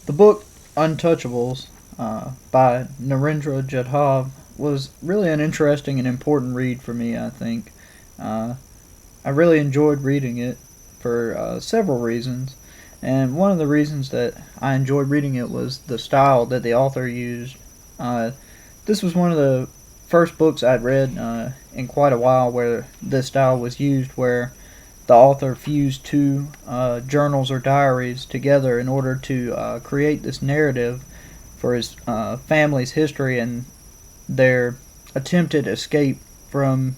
The book Untouchables by Narendra Jadhav was really an interesting and important read for me, I think. Uh, I really enjoyed reading it for several reasons. And one of the reasons that I enjoyed reading it was the style that the author used. Uh, this was one of the first books I'd read in quite a while where this style was used, where the author fused two journals or diaries together in order to create this narrative for his family's history and their attempted escape from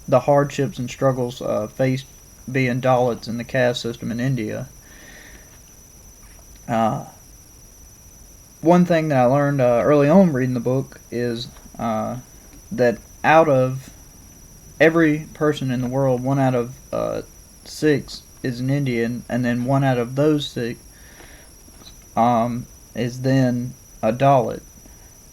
the hardships and struggles faced being Dalits in the caste system in India. Uh, One thing that I learned early on reading the book is that out of every person in the world, one out of six is an Indian, and then one out of those six is then a Dalit,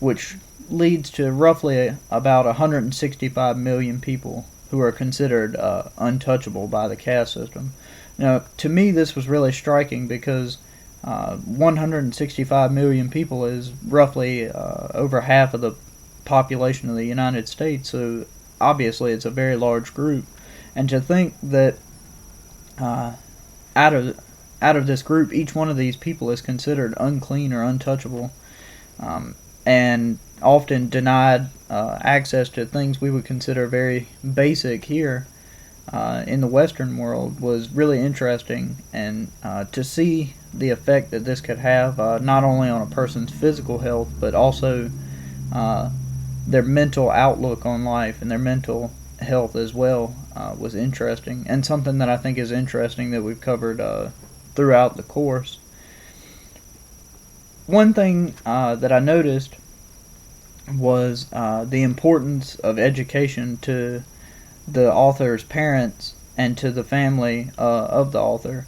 which leads to roughly about 165 million people who are considered untouchable by the caste system. Now, to me, this was really striking because 165 million people is roughly over half of the population of the United States, so obviously it's a very large group. And to think that uh, out of out of this group, each one of these people is considered unclean or untouchable, and often denied access to things we would consider very basic here in the Western world was really interesting, and to see the effect that this could have not only on a person's physical health but also uh, their mental outlook on life and their mental health as well was interesting, and something that I think is interesting that we've covered throughout the course. One thing that I noticed was the importance of education to the author's parents and to the family of the author.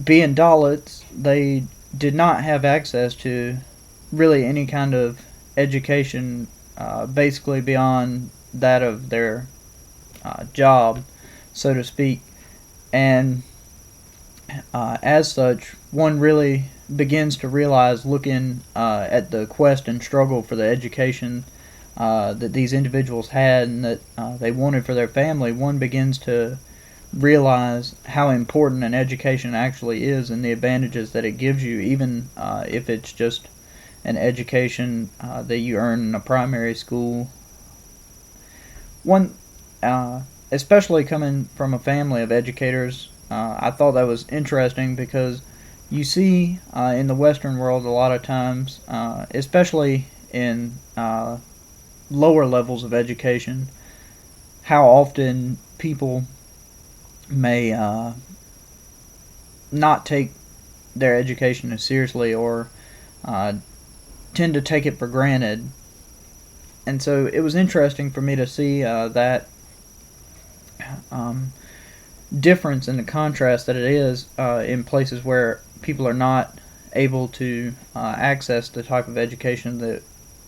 Being Dalits, they did not have access to really any kind of education, basically beyond that of their job, so to speak. And as such, one really begins to realize, looking at the quest and struggle for the education that these individuals had and that they wanted for their family, one begins to realize how important an education actually is and the advantages that it gives you, even if it's just an education that you earn in a primary school. One, especially coming from a family of educators, I thought that was interesting because you see in the Western world a lot of times, especially in lower levels of education, how often people may not take their education as seriously or uh, tend to take it for granted. And so it was interesting for me to see that um, difference in the contrast that it is in places where people are not able to access the type of education that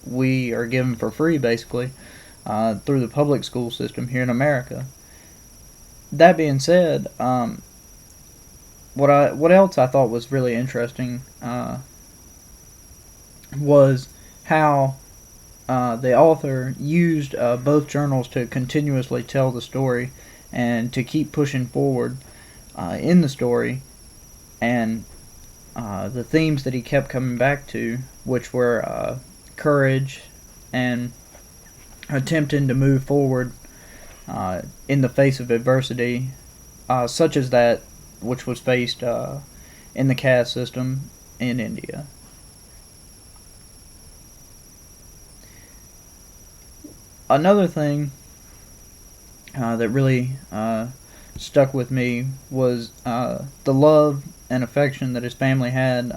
we are given for free, basically, through the public school system here in America. That being said, what else I thought was really interesting was how the author used both journals to continuously tell the story and to keep pushing forward in the story, and the themes that he kept coming back to, which were courage and attempting to move forward in the face of adversity, such as that which was faced in the caste system in India. Another thing that really stuck with me was the love and affection that his family had,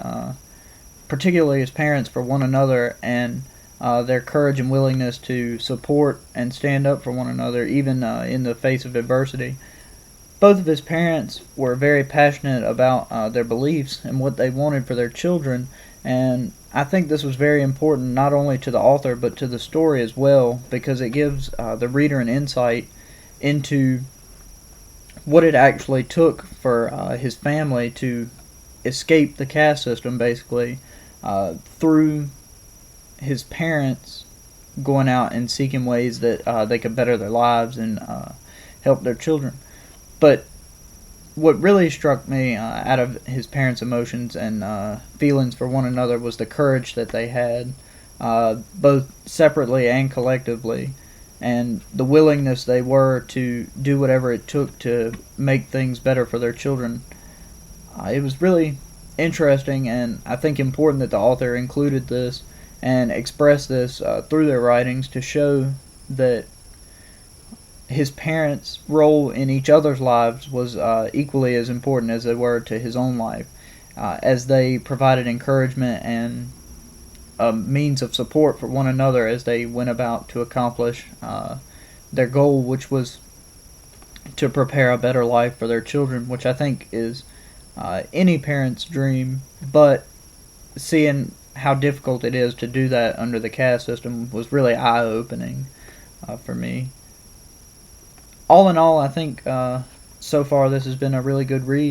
particularly his parents, for one another, and their courage and willingness to support and stand up for one another, even in the face of adversity. Both of his parents were very passionate about their beliefs and what they wanted for their children, and I think this was very important not only to the author but to the story as well, because it gives the reader an insight into what it actually took for his family to escape the caste system, basically, through his parents going out and seeking ways that they could better their lives and help their children. But what really struck me out of his parents' emotions and feelings for one another was the courage that they had, both separately and collectively, and the willingness they were to do whatever it took to make things better for their children. It was really interesting, and I think important that the author included this and expressed this through their writings to show that his parents' role in each other's lives was equally as important as they were to his own life, as they provided encouragement and a means of support for one another as they went about to accomplish their goal, which was to prepare a better life for their children, which I think is any parent's dream. But seeing how difficult it is to do that under the caste system was really eye-opening for me. All in all, I think so far this has been a really good read.